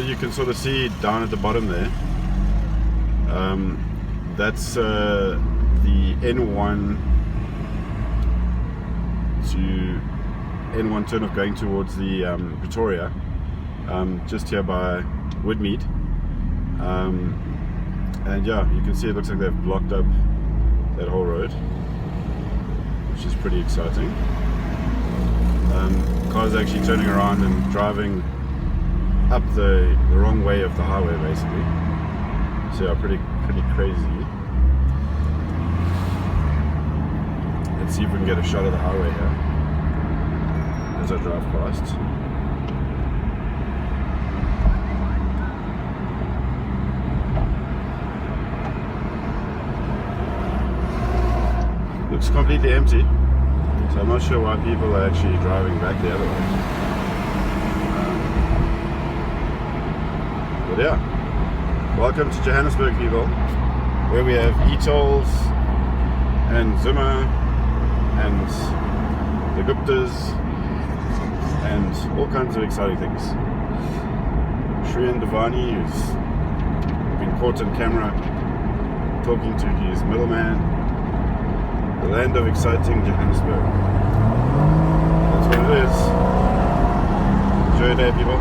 you can sort of see down at the bottom there, that's the N1 turn off going towards the Pretoria, just here by Woodmead. And yeah, you can see it looks like they've blocked up that whole road, which is pretty exciting. Cars actually turning around and driving up the wrong way of the highway, basically. So yeah, pretty crazy. Let's see if we can get a shot of the highway here as I drive past. Looks completely empty, so I'm not sure why people are actually driving back the other way. But yeah, welcome to Johannesburg, people, where we have e-tolls and Zuma and the Guptas and all kinds of exciting things. Shri and Devani, who's been caught on camera talking to his middleman. The land of exciting Johannesburg. That's what it is. Enjoy your day, people.